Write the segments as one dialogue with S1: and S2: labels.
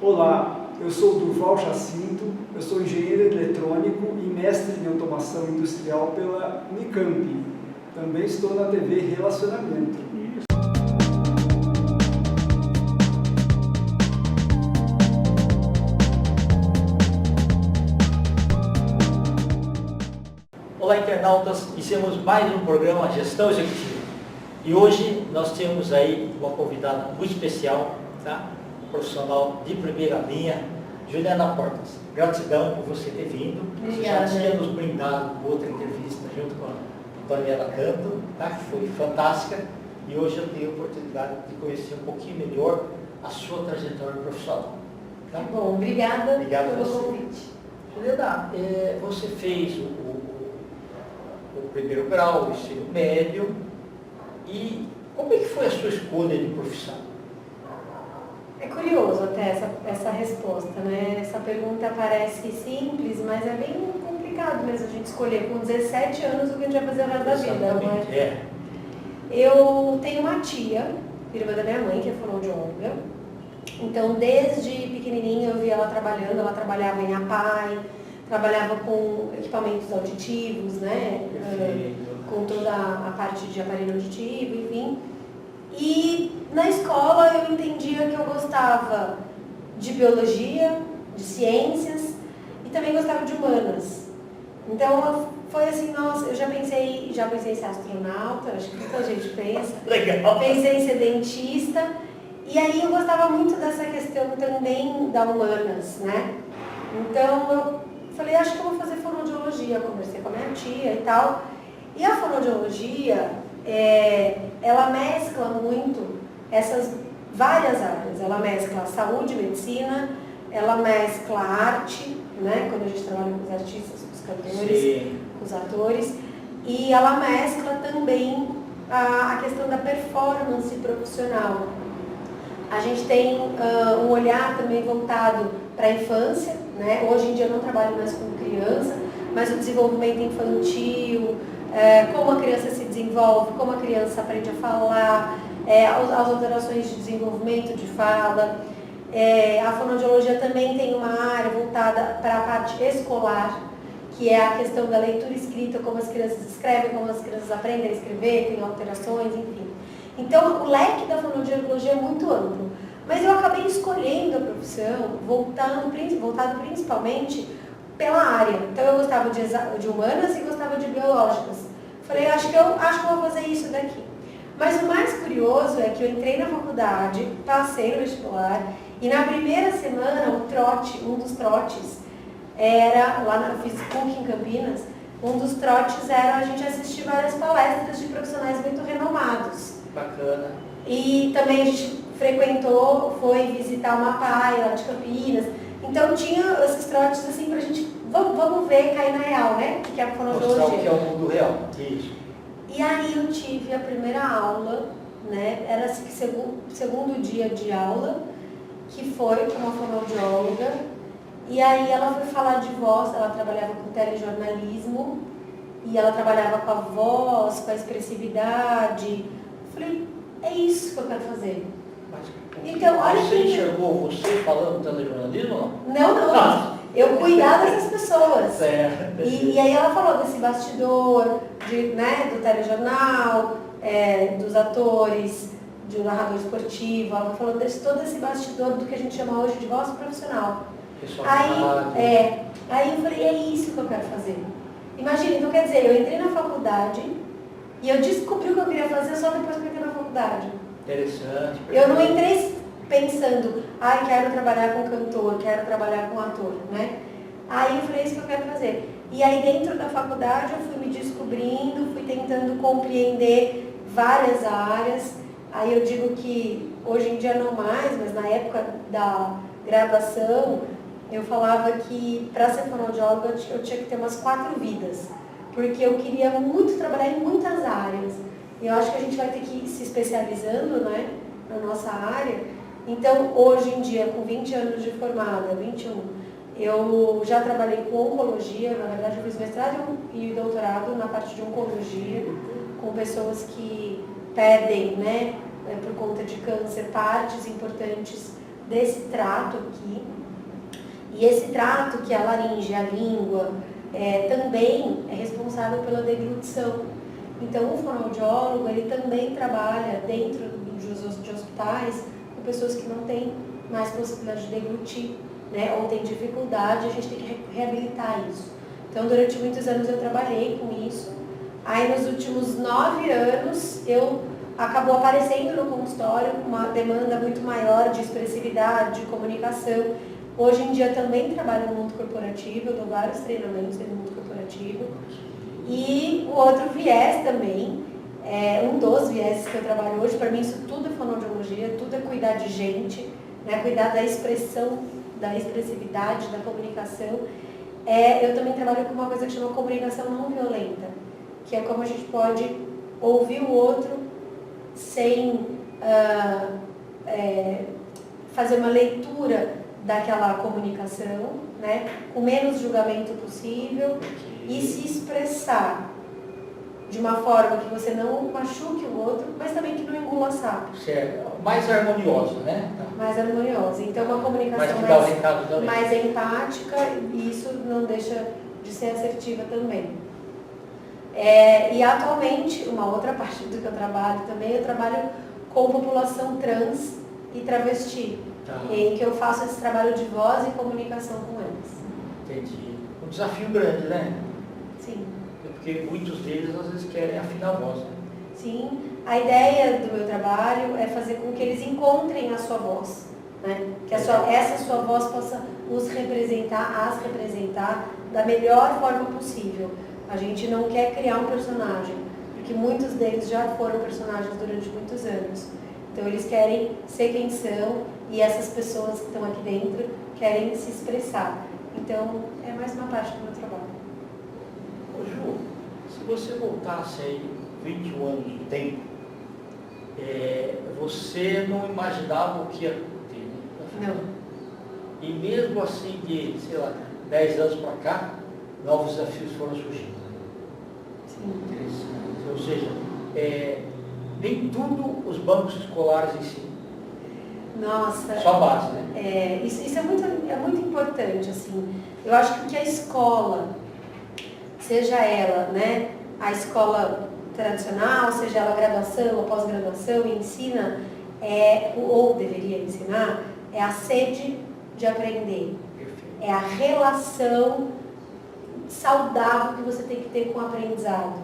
S1: Olá, eu sou Durval Jacinto, eu sou engenheiro eletrônico e mestre em automação industrial pela Unicamp. Também estou na TV Relacionamento.
S2: Olá, internautas, iniciamos mais um programa Gestão Executiva. E hoje nós temos aí uma convidada muito especial, tá? Profissional de primeira linha, Juliana Portas. Gratidão por você ter vindo.
S3: Obrigada.
S2: Você já tinha nos brindado com outra entrevista junto com a Daniela Canto, tá? Que foi fantástica. E hoje eu tenho a oportunidade de conhecer um pouquinho melhor a sua trajetória profissional. Tá?
S3: Que bom, obrigada
S2: Obrigado
S3: pelo
S2: a você.
S3: convite.
S2: Juliana, você fez o primeiro grau, o ensino médio, e como é que foi a sua escolha de profissão?
S3: É curioso até essa resposta, né? Essa pergunta parece simples, mas é bem complicado mesmo a gente escolher com 17 anos o que a gente vai fazer o resto da vida.
S2: Exatamente,
S3: Né?
S2: é.
S3: Eu tenho uma tia, irmã da minha mãe, que é fonoaudióloga. Então, desde pequenininha eu vi ela trabalhando, ela trabalhava em APAI, trabalhava com equipamentos auditivos, né? Com toda a parte de aparelho auditivo, enfim. E na escola eu entendia que eu gostava de biologia, de ciências e também gostava de humanas. Então foi assim, nossa, eu já pensei em ser astronauta, acho que muita gente pensa.
S2: Legal.
S3: Pensei em ser dentista. E aí eu gostava muito dessa questão também da humanas, né? Então eu falei, acho que eu vou fazer fonoaudiologia, conversei com a minha tia e tal. E a fonoaudiologia, ela mescla muito essas várias áreas. Ela mescla saúde, medicina, ela mescla arte, né? Quando a gente trabalha com os artistas, com os cantores,
S2: Sim.
S3: com os atores. E ela mescla também a questão da performance profissional. A gente tem um olhar também voltado para a infância, né? Hoje em dia eu não trabalho mais com criança, mas o desenvolvimento infantil, como a criança se desenvolve, como a criança aprende a falar, as alterações de desenvolvimento de fala. A fonoaudiologia também tem uma área voltada para a parte escolar, que é a questão da leitura e escrita, como as crianças escrevem, como as crianças aprendem a escrever, tem alterações, enfim. Então, o leque da fonoaudiologia é muito amplo. Mas eu acabei escolhendo a profissão voltado principalmente pela área. Então, eu gostava de humanas e gostava de biológicas. Falei, acho que eu vou fazer isso daqui. Mas o mais curioso é que eu entrei na faculdade, passei no vestibular, e na primeira semana, um dos trotes, era, eu fiz PUC em Campinas, um dos trotes era a gente assistir várias palestras de profissionais muito renomados.
S2: Bacana.
S3: E também a gente foi visitar uma APAI lá de Campinas. Então tinha esses trotes assim pra gente, vamos ver, cair na real, né? Que é a fonoaudiologia.
S2: Mostrar o que é o mundo real. Isso.
S3: E aí eu tive a primeira aula, né? Era assim, segundo dia de aula, que foi com uma fonoaudióloga. E aí ela foi falar de voz, ela trabalhava com telejornalismo, e ela trabalhava com a voz, com a expressividade. Falei, é isso que eu quero fazer. Então, olha
S2: Você
S3: que...
S2: enxergou você falando telejornalismo ou não?
S3: Não. Eu cuidar dessas pessoas.
S2: Certo.
S3: E aí ela falou desse bastidor, do telejornal, dos atores, de um narrador esportivo. Ela falou todo esse bastidor do que a gente chama hoje de voz profissional. Aí eu falei, é isso que eu quero fazer. Imagina, então quer dizer, eu entrei na faculdade e eu descobri o que eu queria fazer só depois que eu entrei na faculdade.
S2: Interessante.
S3: Eu não entrei pensando, quero trabalhar com cantor, quero trabalhar com ator, né? Aí eu falei, é isso que eu quero fazer. E aí dentro da faculdade eu fui me descobrindo, fui tentando compreender várias áreas. Aí eu digo que hoje em dia não mais, mas na época da graduação, eu falava que para ser fonoaudióloga eu tinha que ter umas 4 vidas. Porque eu queria muito trabalhar em muitas áreas. E eu acho que a gente vai ter que ir se especializando, né, na nossa área. Então, hoje em dia, com 20 anos de formada, 21, eu já trabalhei com oncologia. Na verdade, eu fiz mestrado e doutorado na parte de oncologia, com pessoas que perdem, né, por conta de câncer, partes importantes desse trato aqui. E esse trato, que é a laringe, a língua, também é responsável pela deglutição. Então, o fonoaudiólogo, ele também trabalha dentro de hospitais com pessoas que não têm mais possibilidade de deglutir, né, ou têm dificuldade, a gente tem que reabilitar isso. Então, durante muitos anos eu trabalhei com isso. Aí, nos últimos 9 anos, acabou aparecendo no consultório uma demanda muito maior de expressividade, de comunicação. Hoje em dia também trabalho no mundo corporativo, eu dou vários treinamentos no mundo corporativo. E o outro viés também, um dos viéses que eu trabalho hoje, para mim isso tudo é fonoaudiologia, tudo é cuidar de gente, né, cuidar da expressão, da expressividade, da comunicação. Eu também trabalho com uma coisa que chama comunicação não violenta, que é como a gente pode ouvir o outro sem fazer uma leitura daquela comunicação, né, com menos julgamento possível e se expressar de uma forma que você não machuque o outro, mas também que não engula sapo.
S2: Certo. Mais harmoniosa, né?
S3: Mais harmoniosa. Então, uma comunicação mais empática, e isso não deixa de ser assertiva também. E atualmente, uma outra parte do que eu trabalho também, eu trabalho com população trans e travesti, em que eu faço esse trabalho de voz e comunicação com eles.
S2: Entendi. Um desafio grande, né?
S3: Sim.
S2: Porque muitos deles às vezes querem afinar a voz, né?
S3: Sim. A ideia do meu trabalho é fazer com que eles encontrem a sua voz, né? Que essa sua voz possa os representar, as representar da melhor forma possível. A gente não quer criar um personagem, porque muitos deles já foram personagens durante muitos anos. Então eles querem ser quem são e essas pessoas que estão aqui dentro querem se expressar. Então é mais uma parte do meu trabalho.
S2: Ô Ju, se você voltasse aí 21 anos no tempo, você não imaginava o que ia ter, né?
S3: Não.
S2: E mesmo assim, de, sei lá, 10 anos para cá, novos desafios foram surgindo.
S3: Sim.
S2: Interessante. Ou seja, nem tudo os bancos escolares ensinam.
S3: Nossa.
S2: Só a base, né?
S3: Isso é muito importante, assim. Eu acho que a escola, seja ela, né, a escola tradicional, seja ela graduação ou pós-graduação, ensina, ou deveria ensinar, é a sede de aprender.
S2: Perfeito.
S3: É a relação saudável que você tem que ter com o aprendizado.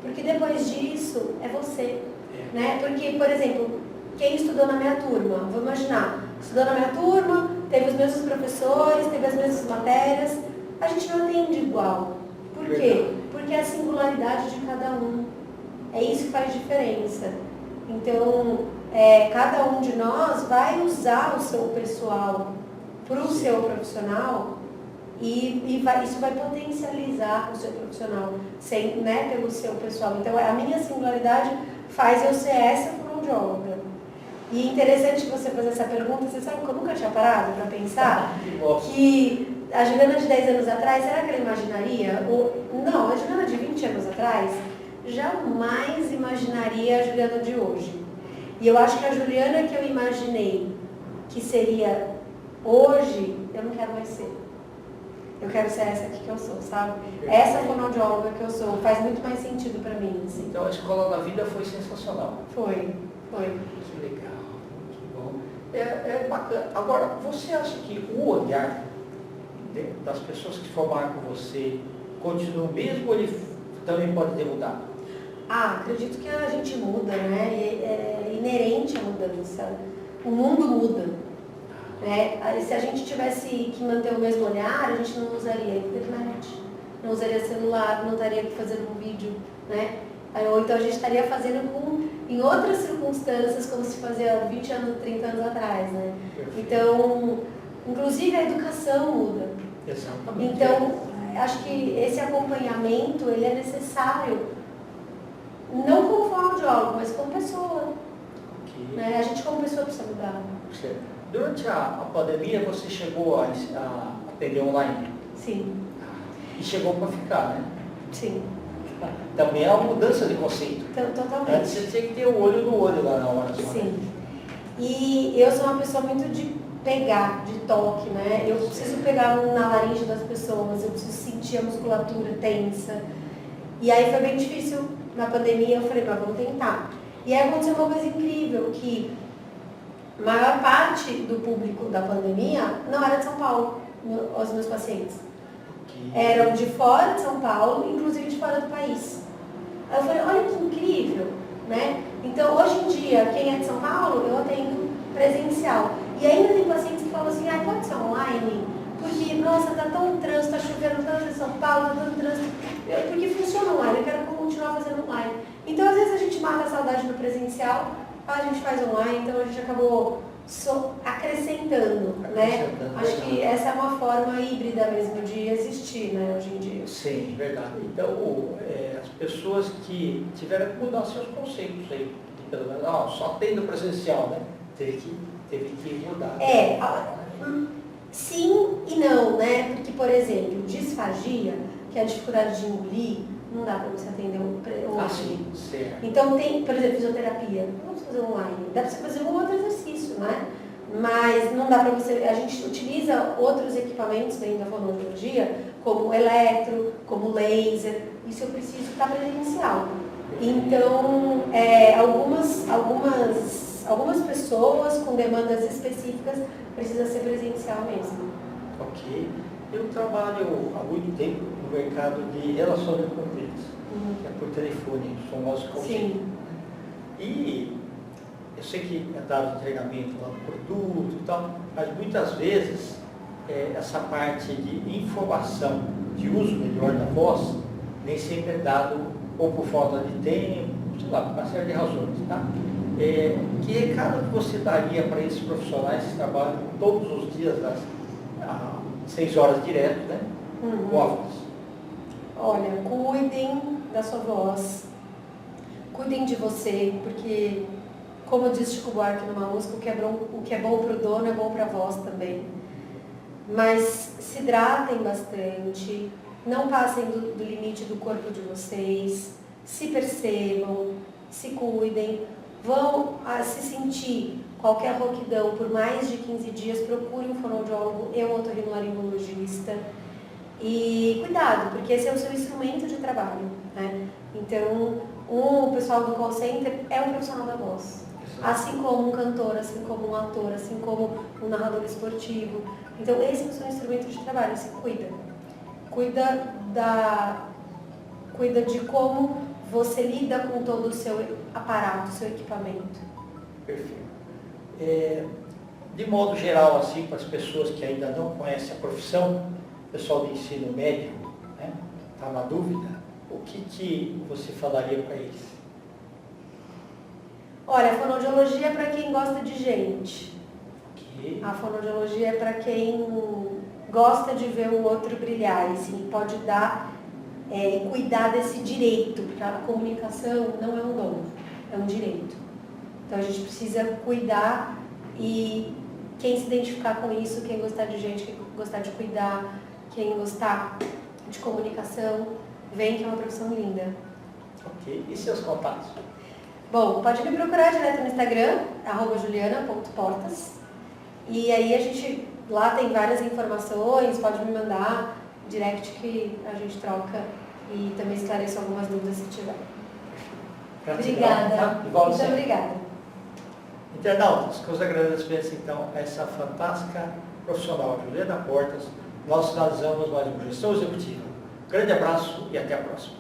S3: Porque depois disso, é você. Né? Porque, por exemplo, quem estudou na minha turma, vou imaginar, estudou na minha turma, teve os mesmos professores, teve as mesmas matérias, a gente não atende igual. Por quê? Porque é a singularidade de cada um. É isso que faz diferença. Então, cada um de nós vai usar o seu pessoal para o seu profissional e isso vai potencializar o seu profissional, né, pelo seu pessoal. Então, a minha singularidade faz eu ser essa fonoaudióloga. E interessante você fazer essa pergunta, você sabe que eu nunca tinha parado para pensar que a Juliana de 10 anos atrás, será que ela imaginaria? Não, a Juliana de 20 anos atrás jamais imaginaria a Juliana de hoje. E eu acho que a Juliana que eu imaginei que seria hoje, eu não quero mais ser. Eu quero ser essa aqui que eu sou, sabe? Essa fonoaudióloga que eu sou faz muito mais sentido para mim. Assim.
S2: Então a escola da vida foi sensacional.
S3: Foi.
S2: Que legal, muito bom. É bacana. Agora, você acha que o olhar das pessoas que formaram com você continua o mesmo ou ele também pode ter mudado?
S3: Acredito que a gente muda, né? É inerente à mudança. O mundo muda. Se a gente tivesse que manter o mesmo olhar, a gente não usaria internet, não usaria celular, não estaria fazendo um vídeo, né? Ou então a gente estaria fazendo em outras circunstâncias, como se fazia 20 anos, 30 anos atrás, né?
S2: Perfeito.
S3: Então, inclusive a educação muda.
S2: Exatamente.
S3: Então, acho que esse acompanhamento, ele é necessário, não como fonoaudiólogo, mas como pessoa.
S2: Okay.
S3: Né? A gente como pessoa precisa mudar.
S2: Certo. Durante a pandemia, você chegou a atender online?
S3: Sim.
S2: E chegou para ficar, né?
S3: Sim.
S2: Também é uma mudança de conceito.
S3: Então, totalmente.
S2: Antes você tinha que ter o olho no olho lá na hora.
S3: Sim. E eu sou uma pessoa muito de pegar, de toque, né? Eu preciso pegar na laringe das pessoas, eu preciso sentir a musculatura tensa. E aí foi bem difícil na pandemia, eu falei, mas vamos tentar. E aí aconteceu uma coisa incrível, que a maior parte do público da pandemia não era de São Paulo, os meus pacientes. Eram de fora de São Paulo, inclusive de fora do país. Aí eu falei, olha que incrível, né? Então, hoje em dia, quem é de São Paulo, eu atendo presencial. E ainda tem pacientes que falam assim, pode ser online? Porque, nossa, tá tão trânsito, tá chovendo tanto em São Paulo, tá tanto trânsito. Porque funciona online, eu quero continuar fazendo online. Então, às vezes a gente mata a saudade do presencial, a gente faz online, então a gente acabou acrescentando, né? Acho que essa é uma forma híbrida mesmo de existir, né, hoje em dia.
S2: Sim, verdade. Então, as pessoas que tiveram que mudar seus conceitos aí, pelo menos, só tendo presencial, né? Teve que mudar.
S3: Sim e não, né? Porque, por exemplo, disfagia, que é a dificuldade de engolir, não dá para você atender online.
S2: Sim, certo.
S3: Então tem, por exemplo, fisioterapia, não vamos fazer online, dá para você fazer um outro exercício, né? Mas não dá para você, a gente utiliza outros equipamentos dentro da fonoaudiologia, como eletro, como laser, isso eu preciso estar presencial. Então, algumas pessoas com demandas específicas precisam ser presencial mesmo.
S2: Ok. Eu trabalho há muito tempo no mercado de relacionamento com clientes, que é por telefone, os famosos call center. E eu sei que é dado treinamento lá no produto e tal, mas muitas vezes essa parte de informação, de uso melhor da voz, nem sempre é dado ou por falta de tempo, sei lá, por uma série de razões, tá? Que recado que você daria para esses profissionais que trabalham todos os dias às 6 horas direto, né? Com a voz?
S3: Olha, cuidem da sua voz, cuidem de você, porque, como diz Chico Buarque numa música, o que é bom para o dono é bom para a voz também. Mas se hidratem bastante, não passem do limite do corpo de vocês, se percebam, se cuidem, vão se sentir qualquer rouquidão por mais de 15 dias, procure um fonoaudiólogo e um otorrinolaringologista. E cuidado, porque esse é o seu instrumento de trabalho, né? Então, o pessoal do call center é um profissional da voz. Assim como um cantor, assim como um ator, assim como um narrador esportivo. Então, esse é o seu instrumento de trabalho, você cuida. Cuida de como você lida com todo o seu aparato, o seu equipamento.
S2: Perfeito. De modo geral, assim, para as pessoas que ainda não conhecem a profissão, pessoal de ensino médio, né, está na dúvida, o que você falaria para eles?
S3: Olha, a fonoaudiologia é para quem gosta de gente.
S2: Okay.
S3: A fonoaudiologia é para quem gosta de ver o outro brilhar, e sim, pode dar e cuidar desse direito, porque a comunicação não é um dom, é um direito. Então a gente precisa cuidar, e quem se identificar com isso, quem gostar de gente, quem gostar de cuidar, quem gostar de comunicação, vem, que é uma profissão linda.
S2: Ok. E seus contatos?
S3: Bom, pode me procurar direto no Instagram, @juliana.portas. E aí a gente, lá tem várias informações, pode me mandar direct que a gente troca e também esclareço algumas dúvidas se tiver. Obrigada.
S2: Tá?
S3: Muito obrigada.
S2: Internautas, com os agradecimentos então a essa fantástica profissional, Juliana Portas, nós finalizamos mais uma Gestão Executiva. Grande abraço e até a próxima.